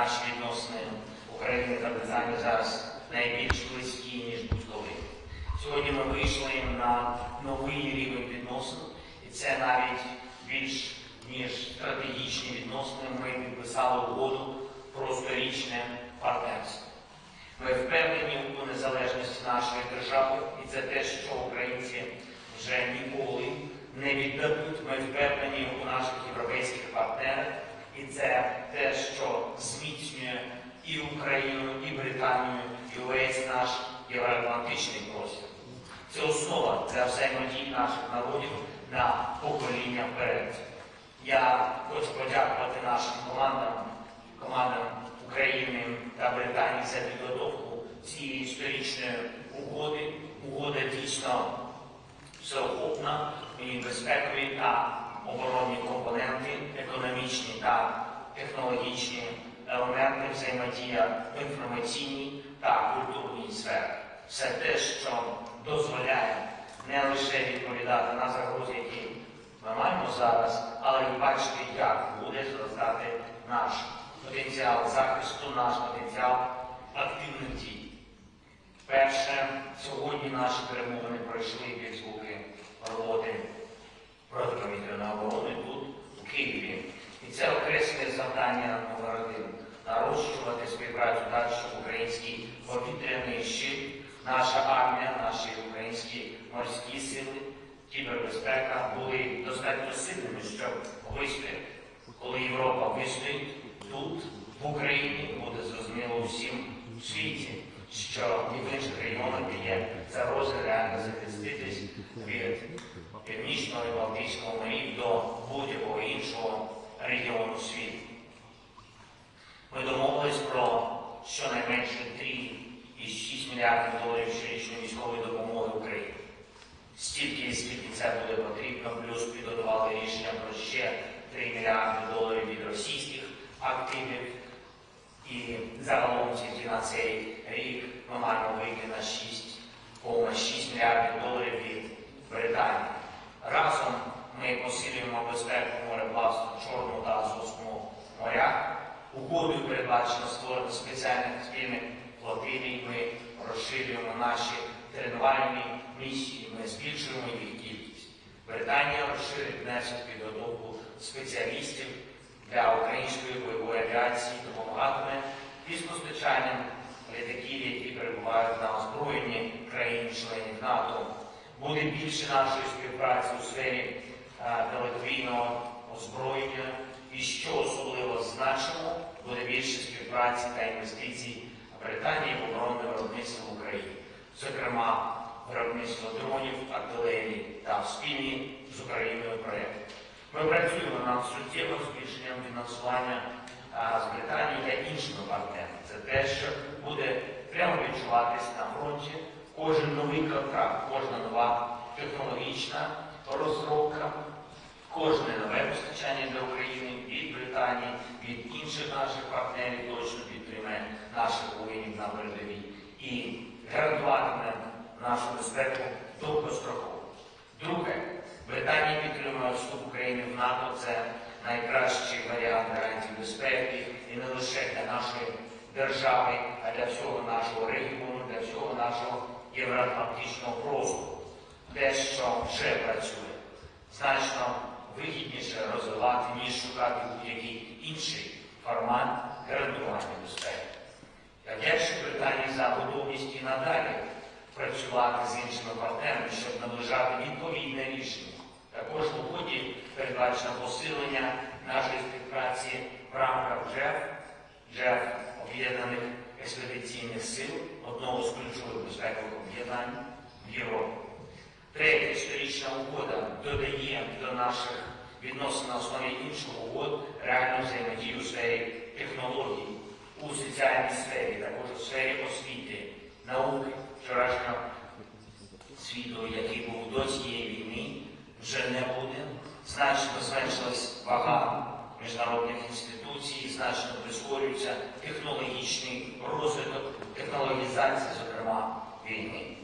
наші відносини України та Британії зараз найбільш близькі, ніж будь-коли. Сьогодні ми вийшли на новий рівень відносин, і це навіть більш ніж стратегічні відносини. Ми підписали угоду про сторічне партнерство. Ми впевнені у незалежності нашої держави, і це те, що українці вже ніколи не віддадуть. Ми впевнені у наших європейських партнерах, і це те, що зміцнює і Україну, і Британію, і увесь наш євроатлантичний простір. Це основа для взаємодії наших народів на покоління вперед. Я хочу подякувати нашим командам України та Британії за підготовку цієї історичної угоди. Угода дійсно всеохопна, і безпекові та оборонні компоненти, економічні та технологічні елементи, взаємодія в інформаційній та культурній сфері. Все те, що дозволяє не лише відповідати на загрози, які ми маємо зараз, але й бачити, як буде зростати наш потенціал захисту, наш потенціал активних дій. Перше, сьогодні наші перемовини пройшли підзвуки роботи протиповітряної оборони тут, у Києві. І це окреслює завдання номер 1 – нарощувати співпрацю далі, щоб український повітряний щит, наша армія, наші українські морські сили, кібербезпека були достатньо сильними, щоб вистояти. Коли Європа вистоїть тут, в Україні, буде зрозуміло усім у світі, що і в інших регіонах є загрози реально захиститись від Північного і Балтійського морів до будь-якого іншого регіону світу. Ми домовились про щонайменше 3,6 мільярдів доларів щорічної військової допомоги Україні. Стільки, скільки це буде потрібно, плюс підготували рішення про ще 3 мільярди доларів від російських активів. І загалом тільки на цей рік ми маємо вийти на 6,6 мільярдів доларів від Британії. Разом ми посилюємо безпеку мореплавства в Чорному та Азовському морях. Угодою передбачено створення спеціальних спільних флотилій. Ми розширюємо наші тренувальні місії, ми збільшуємо їх кількість. Британія розширить внесок підготовку спеціалістів для української бойової авіації, допомагатиме із постачанням літаків, які перебувають на озброєнні країн-членів НАТО. Буде більше нашої співпраці у сфері далекобійного озброєння. І що особливо значимо, буде більше співпраці та інвестицій Британії в оборонне виробництво в Україні. Зокрема, виробництво дронів, артилерії та спільні з Україною проєкти. Ми працюємо над суттєвим збільшенням фінансування з Британією та іншими партнерами. Це те, що буде прямо відчуватись на фронті. Кожен новий контракт, кожна нова технологічна розробка, кожне нове постачання для України від Британії, від інших наших партнерів точно підтримає наших воїнів на передовій і гарантуватиме нашу безпеку довгостроково. Друге, Британія підтримує вступ України в НАТО. Це найкращий варіант гарантії безпеки і не лише для нашої держави, а для всього нашого регіону, для всього нашого євроатлантичного простору. Те, що вже працює, значно вигідніше розвивати, ніж шукати будь-який інший формат гарантування безпеки. Я вдячний Британії за готовність і надалі працювати з іншими партнерами, щоб наближати відповідне рішення. Також в угоді передбачено посилення нашої співпраці в рамках ЖЕФ Об'єднаних експедиційних сил, одного з ключових безпекових об'єднань в Європі. Третя історична угода додає до наших відносин на основі інших угод реальну взаємодію у сфері технологій, у соціальній сфері, також у сфері освіти, науки. Вчорашнього світу, який був до цієї війни, вже не буде. Значно зменшилась вага міжнародних інституцій, значно прискорюється технологічний розвиток, технологізація, зокрема, війни.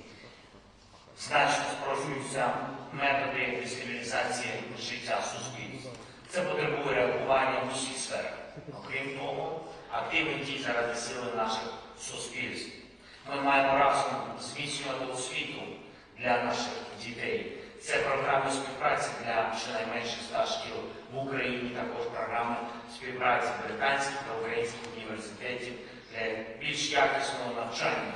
Значно спрощуються методи дестабілізації життя суспільства. Це потребує реагування в усіх сферах. Окрім того, активний дій заради сили наших суспільств. Ми маємо разом зміцнювати освіту для наших дітей. Це програми співпраці для щонайменше 100 шкіл в Україні, також програми співпраці британських та українських університетів для більш якісного навчання.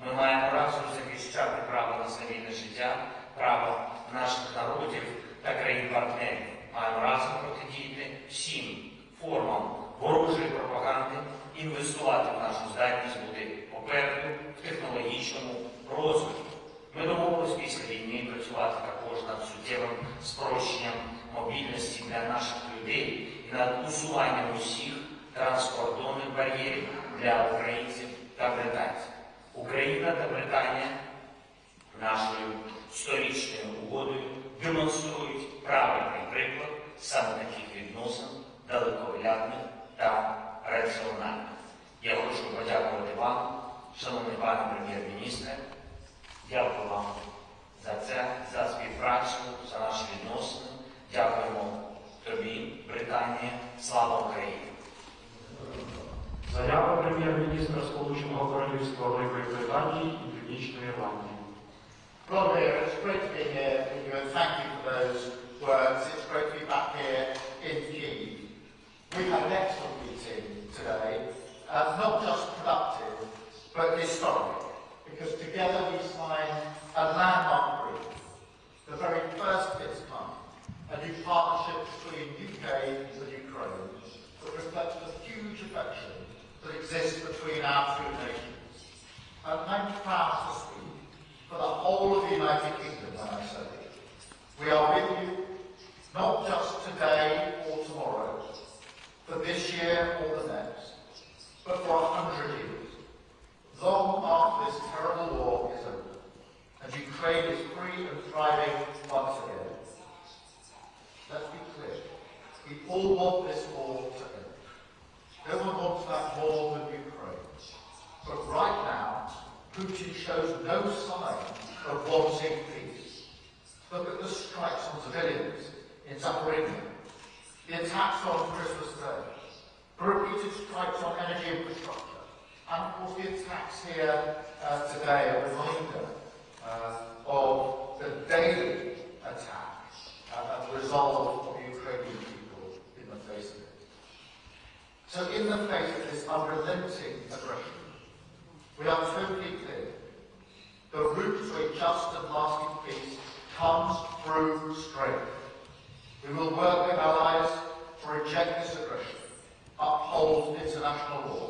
Ми маємо разом захищати право на цивільне життя, право наших народів та країн-партнерів. Маємо разом протидіяти всім формам ворожої пропаганди, інвестувати в нашу здатність бути попереду в технологічному розвитку. Ми домовились після війни працювати також над суттєвим спрощенням мобільності для наших людей і над усуванням усіх транскордонних бар'єрів для українців та британців. Україна та Британія нашою 100-річною угодою демонструють правильний приклад саме таких відносин, далекоглядних та раціональних. Я хочу подякувати вам, шановний пане прем'єр-міністре. Дякую вам за це, за співпрацю, за наші відносини. Дякуємо тобі, Британія. Слава Україні! Заява прем'єр-міністра Сполученого Королівства Великої Британії і Північної Ірландії. Volodymyr, it's great to be here with you and thank you for those words. It's great to be back here in Kyiv. We've had an excellent meeting today, not just productive, but historic, because together we signed a landmark agreement, the very first of its kind, a new partnership between UK and Ukraine that reflects the huge affection that exists between our two nations. And I'm proud to speak for the whole of the United Kingdom when I say we are with you, not just today or tomorrow, for this year or the next, but for 100 years, long after this terrible war is over, and Ukraine is free and thriving once again. Let's be clear, we all want this war to end. No one wants that more than Ukraine. But right now, Putin shows no sign of wanting peace. Look at the strikes on civilians in Zaporizhzhia, the attacks on Christmas Day, the repeated strikes on energy infrastructure, and of course the attacks here today, a reminder of the daily attack and resolve of the Ukrainian people in the face of it. So in the face of this unrelenting aggression, we are totally clear. The route to a just and lasting peace comes through strength. We will work with allies to reject this aggression, uphold international law,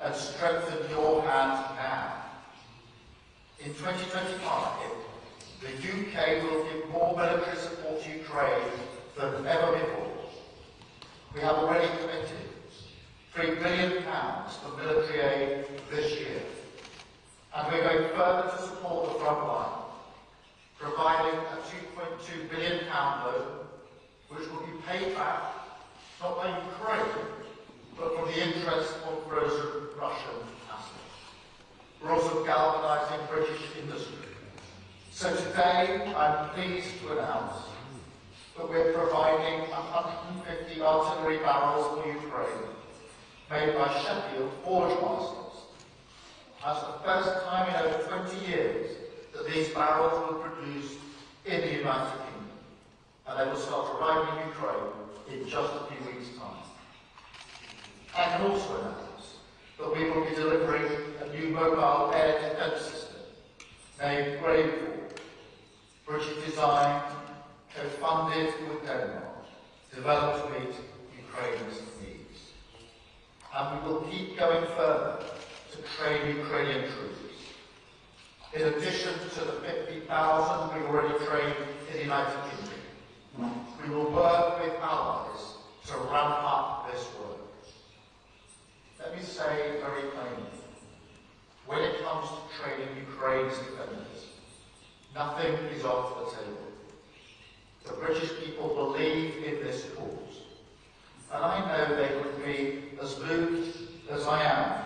and strengthen your hand now. In 2025, the UK will give more military support to Ukraine than ever before. We have already committed £3 billion for military aid this year. And we're going further to support the front line, providing a £2.2 billion loan, which will be paid back not by Ukraine, but from the interest on frozen Russian assets. We're also galvanising British industry. So today, I'm pleased to announce that we're providing 150 artillery barrels for Ukraine, made by Sheffield Forge Masters. That's the first time in over 20 years that these barrels were produced in the United Kingdom, and they will start arriving in Ukraine in just a few weeks' time. I can also announce that we will be delivering a new mobile air defence system named Brave, British designed, co-funded with Denmark, developed to meet Ukraine's needs. And we will keep going further to train Ukrainian troops. In addition to the 50,000 we've already trained in the United Kingdom, we will work with allies to ramp up this work. Let me say very plainly, when it comes to training Ukraine's defenders, nothing is off the table. The British people believe in this cause, and I know they would be as moved as I am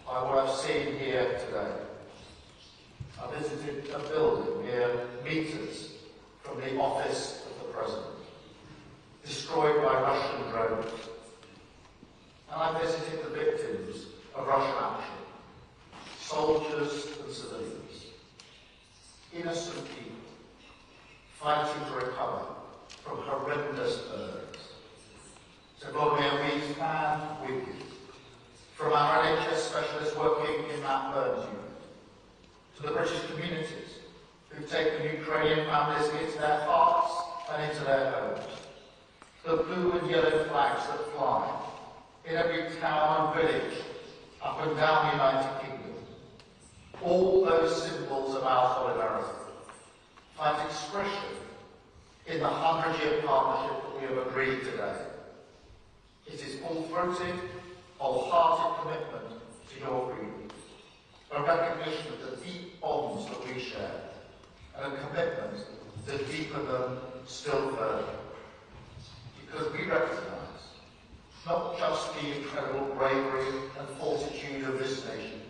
by what I've seen here today. I visited a building mere metres from the office of the President, destroyed by Russian drones. And I visited the victims of Russian action, soldiers and civilians, innocent people fighting to recover from horrendous burdens. So Volodymyr, we stand with you. From our NHS specialists working in that burns unit, to the British communities who've taken Ukrainian families into their hearts and into their homes, the blue and yellow flags that fly in every town and village up and down the United Kingdom, all those symbols of our solidarity find expression in the 100-year partnership that we have agreed today. It is full-throated, wholehearted commitment to your freedom, a recognition of the deep bonds that we share, and a commitment to deepen them still further. Because we recognise not just the incredible bravery and fortitude of this nation,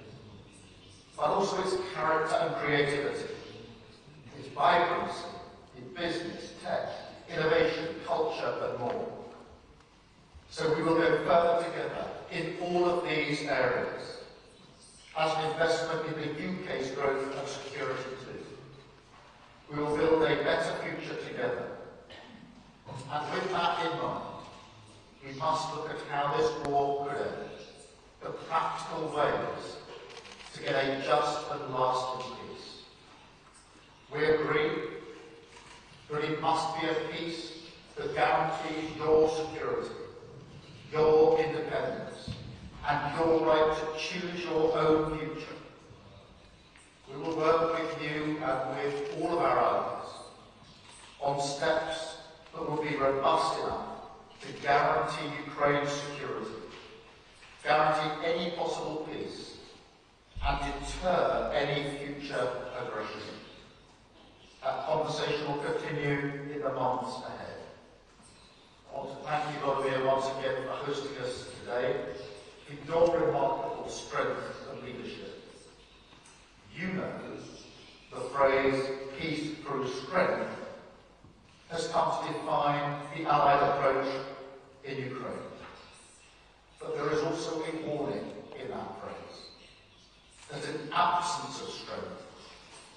but also its character and creativity, its vibrancy in business, tech, innovation, culture and more. So we will go further together in all of these areas as an investment in the UK's growth and security too. We will build a better future together. And with that in mind, we must look at how this war could end, the practical ways to get a just and lasting peace. We agree that it must be a peace that guarantees your security, your independence, and your right to choose your own future. We will work with you and with all of our allies on steps that will be robust enough to guarantee Ukraine's security, guarantee any possible peace, and deter any future aggression. That conversation will continue in the months ahead. I want to thank you, Volodymyr, once again for hosting us today, for your remarkable strength and leadership. You know the phrase, peace through strength, has come to define the Allied approach in Ukraine. But there is also a warning in that phrase, that an absence of strength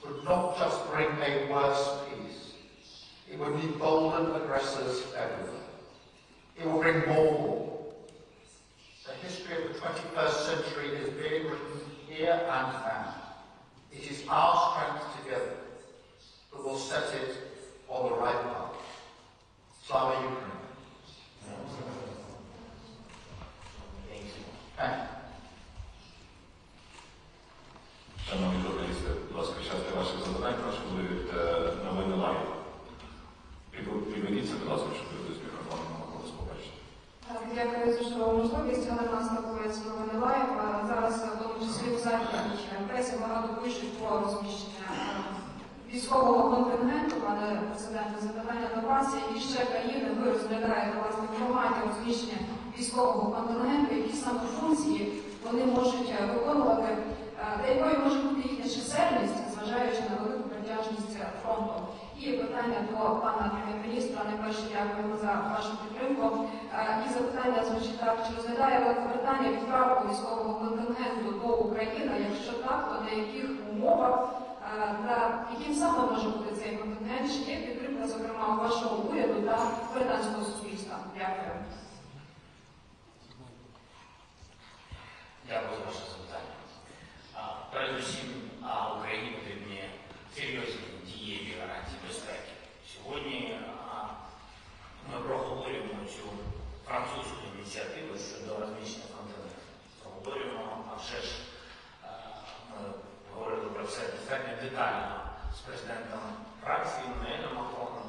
would not just bring a worse peace, it would embolden aggressors everywhere. It will bring more war. The history of the 21st century is being written here and now. It is our strength together that will set it on the right path. Slava Ukraine. Thank you. Шановні журналісти, будь ласка, час для ваших запитань, прошу будуть новини лайв. Підведіться, будь ласка, щоб люди з мікрофоном могли вас побачити. Дякую за чудову можливість, але нас спілкується новини лайв. Зараз, в тому числі у західній пресі, багато пишуть про розміщення військового контингенту. Пане президенте, запитання до вас, які ще країни ви розглядаєте власне в форматі розміщення військового контингенту, які саме функції вони можуть виконувати, та якою може бути їхня чисельність, зважаючи на велику протяжність фронту. І питання до пана прем'єр-міністра, найперше дякуємо за вашу підтримку. І запитання звучить так, чи розглядає Великобританія відправку військового контингенту до України, якщо так, то на яких умовах, та яким саме може бути цей контингент, чи є підтримка, зокрема, вашого уряду та британського суспільства? Дякую. Дякую за ваше запитання. Передусім, Україні потрібні серйозні дієві гарантії безпеки. Сьогодні ми проговорюємо цю французьку ініціативу щодо розміщення контингенту. Проговорюємо, а вже ж ми говорили про це достатньо детально з президентом Франції Еммануелем Макроном,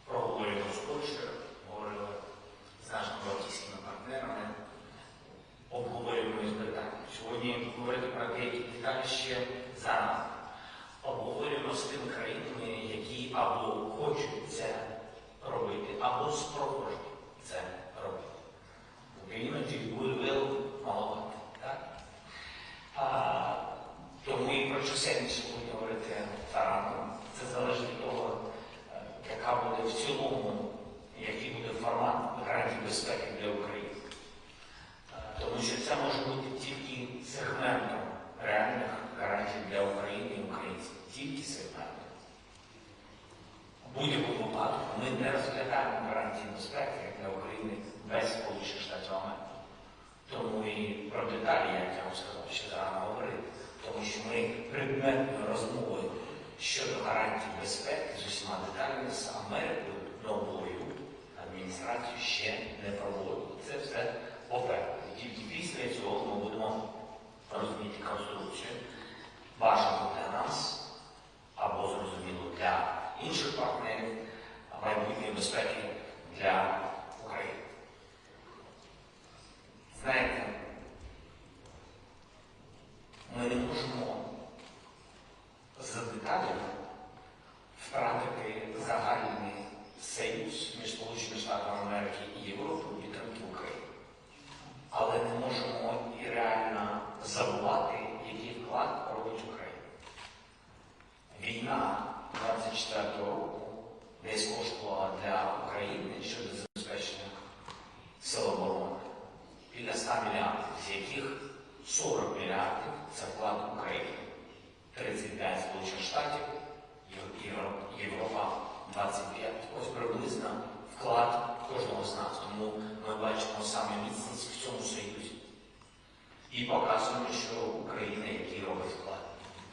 проговорюємо з Польщею, говорили з нашими балтійськими партнерами, обговорюємо із Британією. Сьогодні говорити про деякі деталі ще зарано. Обговорюємо з тими країнами, які або хочуть це робити, або спроможні це робити. Україна тільки goodwill маловато, так? Тому і про чисельність сьогодні говорити зарано. Це залежить від того, яка буде в цілому, який буде формат гарантій безпеки для України. Тому що це може і про деталі, як я вам сказав, ще зарано говорити, тому що ми предметною розмовою щодо гарантій безпеки з усіма деталями з Америкою новою адміністрацією ще не проводили. Це все попереду. І тільки після цього ми будемо розуміти конструкцію, бажану для нас або зрозуміло для інших партнерів майбутньої безпеки для України. Знаєте, ми не можемо за деталями втратити загальний союз між Сполученими Штатами Америки і Європою підтримки України. Але не можемо і реально забувати, який вклад робить Україна. Війна 24-го року десь коштувала для України щодо забезпечення сил оборони біля 100 мільярдів, з яких 40 мільярдів – це вклад України, 35 Сполучених Штатів, Європа 25. Ось приблизно вклад кожного з нас. Тому ми бачимо саме міцність в цьому союзі. І показуємо, що Україна, який робить вклад.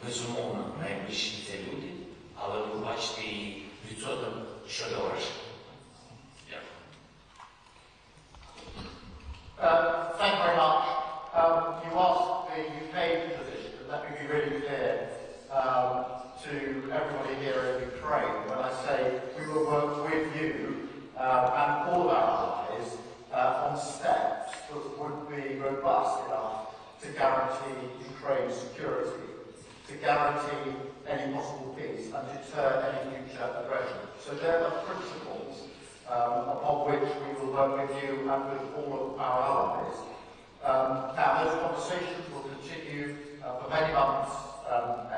Безумовно, найближчі це люди, але ви бачите і відсоток щодо грошей. Дякую. Thank you very much. You asked the UK position, and let me be really clear to everybody here in Ukraine when I say we will work with you and all our allies on steps that would be robust enough to guarantee Ukraine's security, to guarantee any possible peace and deter any future aggression. So they're the principles upon which we will work with you and with all of our allies. Now, those conversations will continue for many months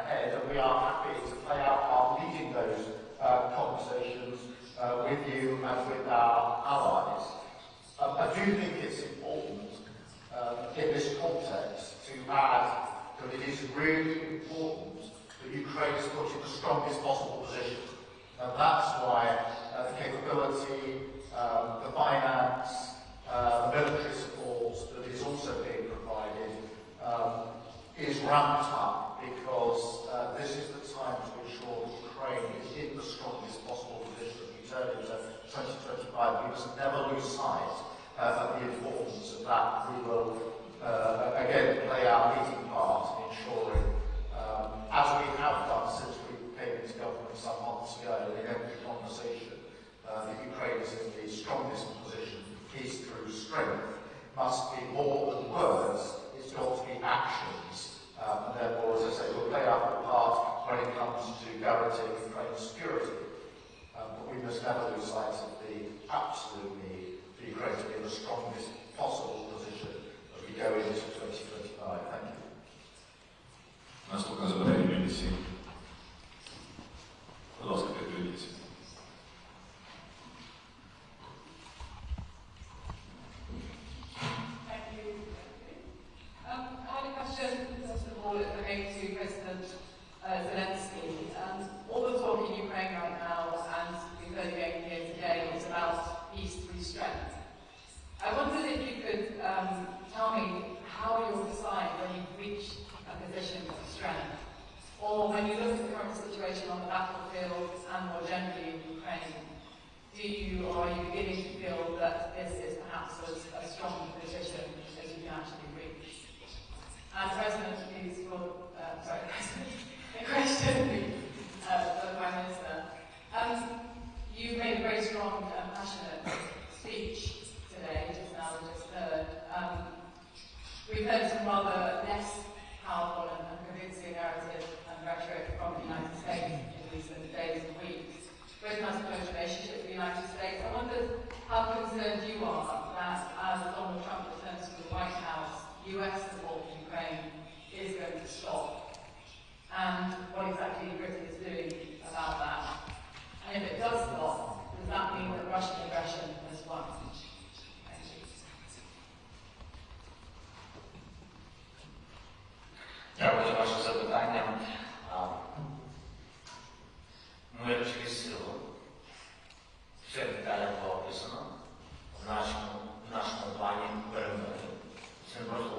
ahead, and we are happy to play out our leading those conversations with you and with our allies. I do think it's important in this context to add that it is really important that Ukraine is put in the strongest possible position. And that's why the capability, the finance, the military support that is also being provided is ramped up, because this is the time to ensure that Ukraine is in the strongest possible position as we turn into 2025. We must never lose sight of the importance of that. We will again play our leading part in ensuring, as we have done since we came into government some months ago, in every conversation, that Ukraine is in the strongest position. Peace through strength must be more than words, it's got to be actions. And therefore, as I say, we'll play our part when it comes to guaranteeing Ukraine's security. But we must never lose sight of the absolute need for Ukraine to be in the strongest possible position as we go into 2025. Thank you. Наступне запитання BBC. Будь ласка, підтримуйтесь. Thank you. I had a question, first of all, relating to President Zelensky. All the talk in Ukraine right now, and we've heard again here today, is about peace through strength. I wondered if you could tell me how you'll decide when you reach a position of strength, or when you look at the current situation on the battlefield and more generally in Ukraine, do you, or are you beginning to feel that this is perhaps a strong position that you can actually reach? And President, please, President, a question for the Prime Minister. You made a very strong and passionate speech today, just now we just heard. We've heard some rather less powerful and convincing narrative and rhetoric from the United States in recent days and weeks. Britain has a close relationship with the United States. I wondered how concerned you are that as Donald Trump returns to the White House, US support for Ukraine is going to stop, and what exactly Britain is doing about that. And if it does stop, does that mean that Russian aggression has won? Thank you. Дякую за ваше запитання. Мир через силу. Все детально було описано в нашому плані перемоги. Це не просто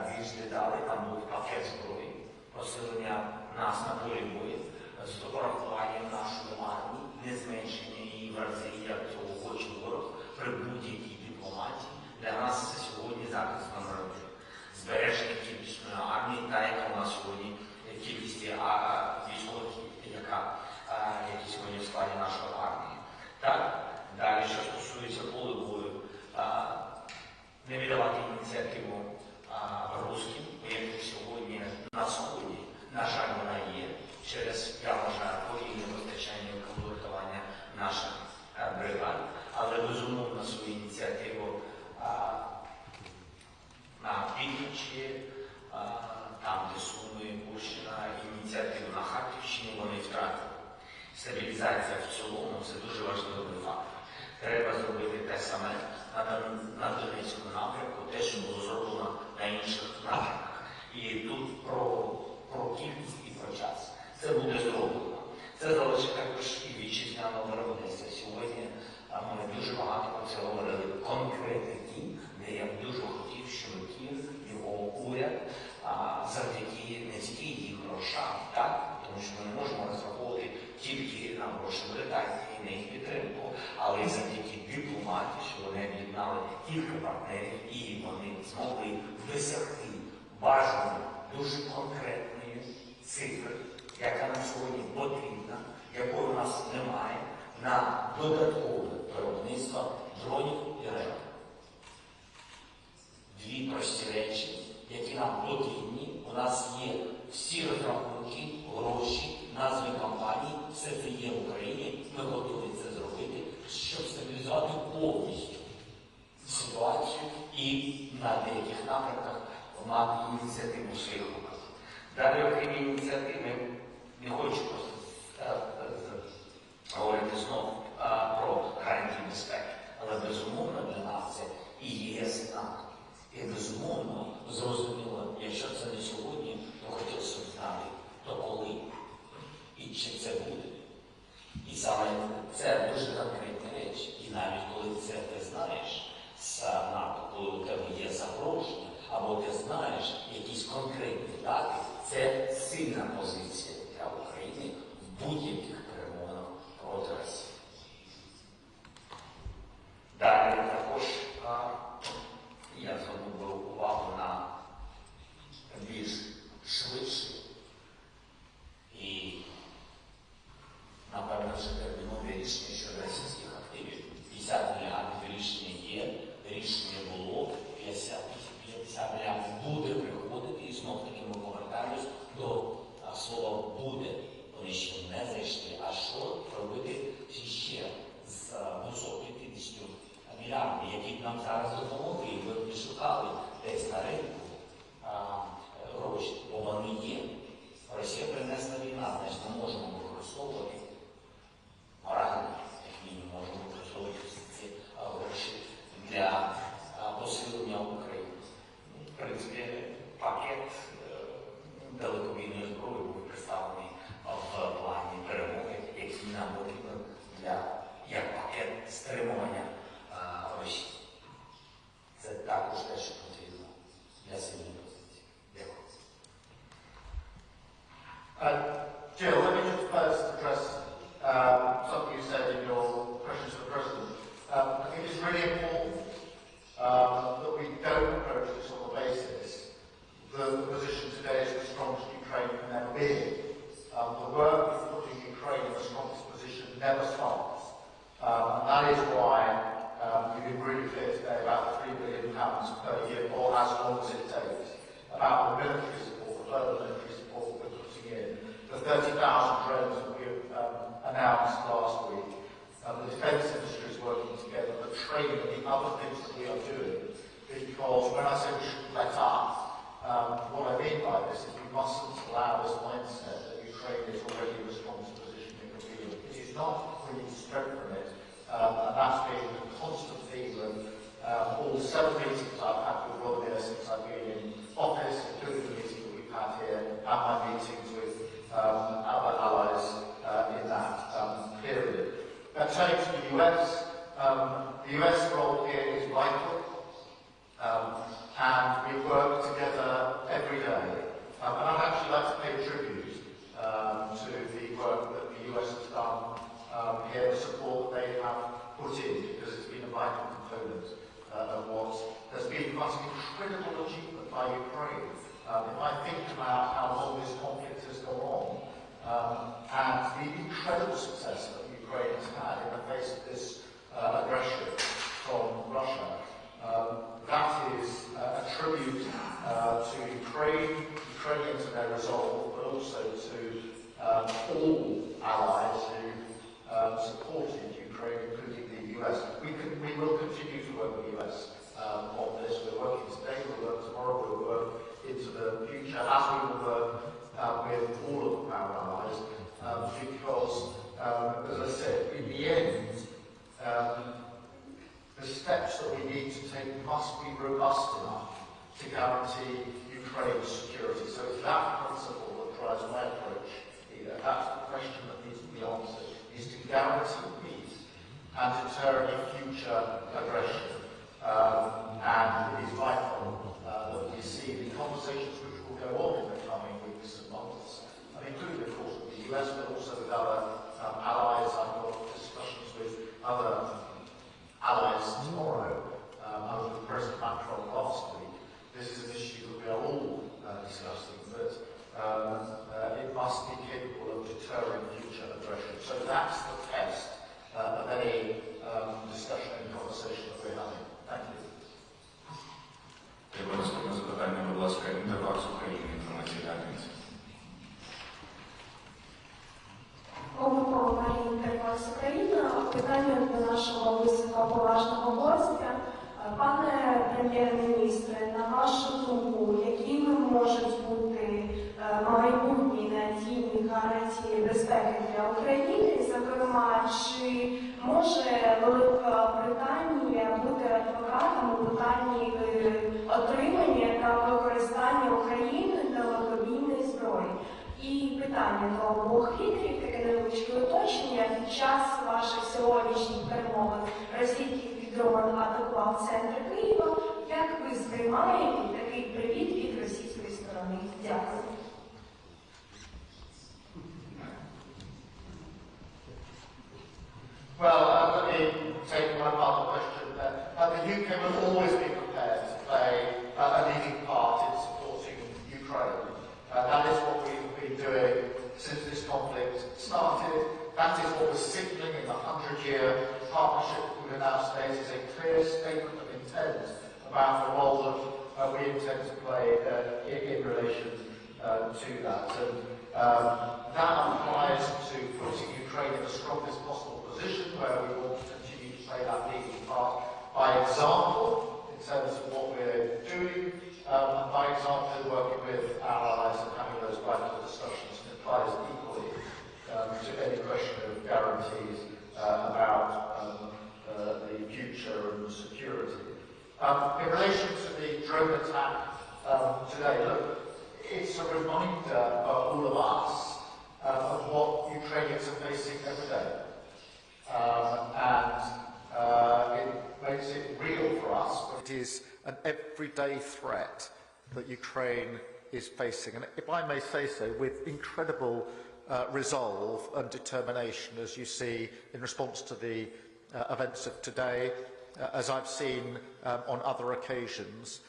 більш деталей, там був пакет зброї, посилення нас на полі бою, з урахуванням нашої армії, не зменшення її в рази, як цього хоче ворог, при будь-якій дипломатії. Для нас це сьогодні захист номер 1. Збереження кількісної армії, та яка у нас сьогодні кількість військових, які сьогодні в складі нашої армії. Так, далі, що стосується поля бою, не віддавати ініціативу русським, які сьогодні на сході, на жаль, вона є, через, я вважаю, повільне постачання і комплектування наших бригад, але безумовно свою ініціативу на півночі, там, де Суми, Курщина, ініціативу на Харківщині вони втратили. Стабілізація в цілому – це дуже важливий фактор. Треба зробити те саме на Донецькому напрямку, те, що було зроблено на інших напрямках. І тут про кількість і про час. Це буде зроблено. Це залишить також і вітчизняного виробництва. Сьогодні ми дуже багато про це говорили. Конкретики, де я б дуже хотів, щоб Київ, його уряд, завдяки не тільки їх грошам, так? Тому що ми не можемо розраховувати тільки на гроші Британії і на їх підтримку, але й завдяки дипломатії, що вони об'єднали кілька партнерів і вони змогли досягти бажаної, дуже конкретної цифри, яка нам сьогодні потрібна, якої у нас немає, на додаткове виробництво дронів і ракет. Дві прості речі, які нам потрібні. У нас є всі розрахунки, гроші, назви компаній, все це є в Україні. Ми готові це зробити, щоб стабілізувати повністю ситуацію і на деяких напрямках мати ініціативу в своїх руках. Далі, окремі ініціативи, не хочу просто говорити знову про гарантії безпеки, але безумовно для нас це і є знак. І безумовно, зрозуміло, якщо це не сьогодні, то хотілося б знати, то коли і чи це буде. І саме це дуже конкретні речі. І навіть коли це ти знаєш з НАТО, коли у тебе є запрошення, або ти знаєш якісь конкретні дати, це сильна позиція для України в будь-яких перемовинах проти Росії. Далі також я звернув би увагу на більш швидший і, напевно, вже термінові рішення щодо російських активів. 50 мільярдів рішення є, рішення було, 50 мільярдів буде приходити, і знов таки ми повертаємось до слова «буде». Вони ще не зайшли. А що робити ще з 250 мільярдів, які нам зараз допомогли, і ви б шукали десь на ринку гроші, бо вони є. Росія принесла війна, значить ми можемо використовувати морально, як мінімум, можемо використовувати ці гроші для посилення України. В принципі, пакет далекобійної зброї був представлений в плані перемоги, який нам потрібен як пакет стримування Росії. Це також те, що потрібно для сильної позиції. Дякую. Jill, let me just first address something you said in your question to the President. I think it's really important that we don't approach this on the basis that the position today is the strongest Ukraine can ever be. The work of putting Ukraine in the strongest position never stops. And that is why we've been really clear today about the £3 billion per year, or as long as it takes, about the military support, the further military support that we're putting in, the 30,000 drones that we announced last week, the defence industry is working together, the training and the other things that we are doing, because when I say we shouldn't let up, what I mean by this is we mustn't allow this mindset that Ukraine is already in the strongest position it can be in. It is not. We need to strengthen it. And that's been a constant theme of all the 7 meetings I've had with Volodymyr since I've been in office, including the meeting that we've had here, and my meetings with other allies in that period. Turning to the US role here is vital, and we work together been quite an incredible achievement by Ukraine. If I think about how long this conflict has gone on, and the incredible success that Ukraine has had in the face of this aggression from Russia, that is a tribute to Ukrainians and their resolve, but also to all allies who supported Ukraine, including the US. We will continue to work with the US on this. We're working today, we'll work tomorrow, we'll work into the future, as we will work with all of our allies, because, as I said, in the end, the steps that we need to take must be robust enough to guarantee Ukraine's security. So it's that principle that drives my approach here. That's the question that needs to be answered, is to guarantee peace and deter any future aggression. And it is vital that we see the conversations which will go on in the coming weeks and months, and including, of course, with the US, but also with other allies. I've got discussions with other allies tomorrow, under the President Macron last week. This is an issue that we are all discussing, but it must be capable of deterring future aggression. So that's the test of any discussion and conversation that we're having. Thank you. Треба наступне запитання, будь ласка, інтервал з України, інформаційна агенція. Марія Інтервал з України. Питання до нашого високоповажного гостя. Пане прем'єр-міністре, на вашу думку, якими можуть бути майбутні надійні гарантії безпеки для України? Зокрема, чи може Велика Британія бути адвокатом у питанні отримання та використання України далекобійної зброї? І питання до обох лідерів, таке невеличке уточнення. Під час ваших сьогоднішніх перемовин російський дрон атакував центр Києва. Як ви сприймаєте такий привіт від російської сторони? Дякую. Well, let me take one part of the question. The UK will always be prepared to play a leading part in supporting Ukraine. That is what we've been doing since this conflict started. That is what we're signalling in the 100-year partnership that we've announced today. It is a clear statement of intent about the role that we intend to play in relation to that. And that applies to putting Ukraine in the strongest possible position where we want to continue to play that leading part by example in terms of what we're doing, and by example working with our allies and having those bilateral discussions. It applies equally to any question of guarantees about the future and security. In relation to the drone attack today, look, it's a reminder of all of us of what Ukrainians are facing every day. And it makes it real for us, but it is an everyday threat that Ukraine is facing. And if I may say so, with incredible resolve and determination, as you see in response to the events of today, as I've seen on other occasions,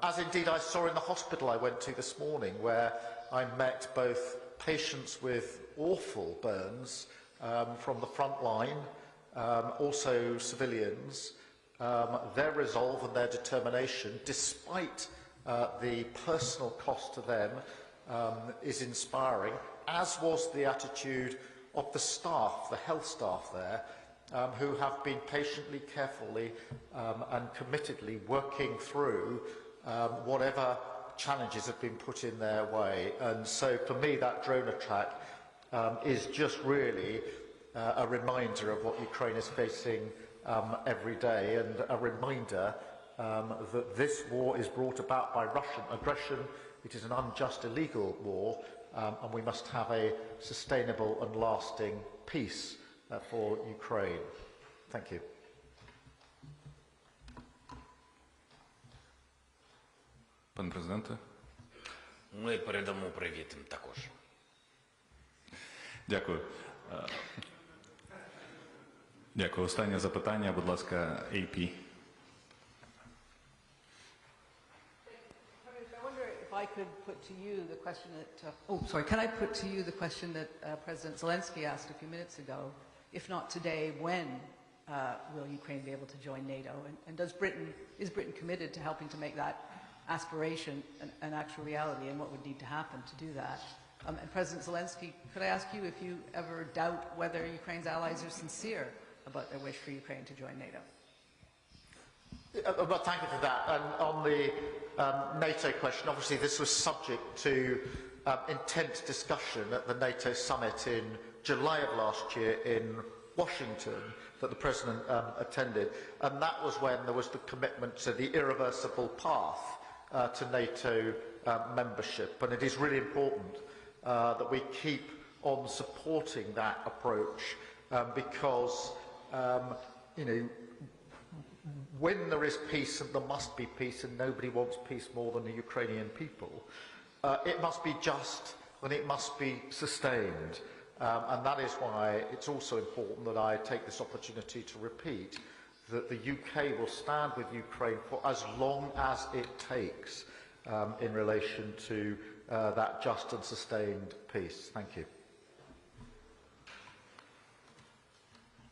as indeed I saw in the hospital I went to this morning, where I met both patients with awful burns from the front line, also civilians. Their resolve and their determination, despite the personal cost to them, is inspiring, as was the attitude of the staff, the health staff there, who have been patiently, carefully and committedly working through whatever challenges have been put in their way. And so for me that drone attack is just really a reminder of what Ukraine is facing every day, and a reminder that this war is brought about by Russian aggression. It is an unjust, illegal war, and we must have a sustainable and lasting peace for Ukraine. Thank you. Пане президенте. Ми передамо привіт їм також. Дякую. Дякую. Останнє запитання, будь ласка, AP. I could put to you the question that, can I put to you the question that President Zelensky asked a few minutes ago? If not today, when will Ukraine be able to join NATO? And is Britain committed to helping to make that aspiration an actual reality, and what would need to happen to do that? And President Zelensky, could I ask you if you ever doubt whether Ukraine's allies are sincere about their wish for Ukraine to join NATO? Well, thank you for that. And on the NATO question, obviously this was subject to intense discussion at the NATO summit in July of last year in Washington that the President attended. And that was when there was the commitment to the irreversible path to NATO membership. And it is really important that we keep on supporting that approach because, you know, when there is peace, and there must be peace, and nobody wants peace more than the Ukrainian people, it must be just and it must be sustained. And that is why it's also important that I take this opportunity to repeat that the UK will stand with Ukraine for as long as it takes in relation to that just and sustained peace. Thank you.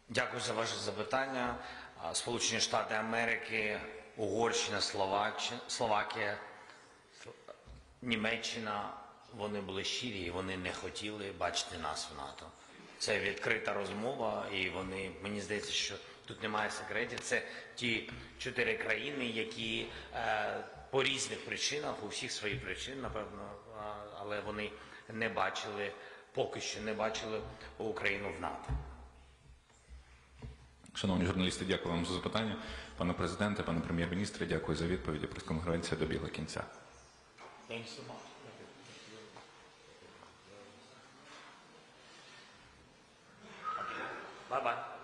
Дякую за ваше запитання. Сполучені Штати Америки, Угорщина, Словакія, Німеччина, вони були щирі і вони не хотіли бачити нас в НАТО. Це відкрита розмова, і вони, мені здається, що тут немає секретів. Це ті 4 країни, які по різних причинах, у всіх своїх причин, напевно, але вони не бачили, поки що не бачили Україну в НАТО. Шановні журналісти, дякую вам за запитання. Пане президенте, пане прем'єр-міністре, дякую за відповіді. Прес-конференція добігла кінця. Bye-bye.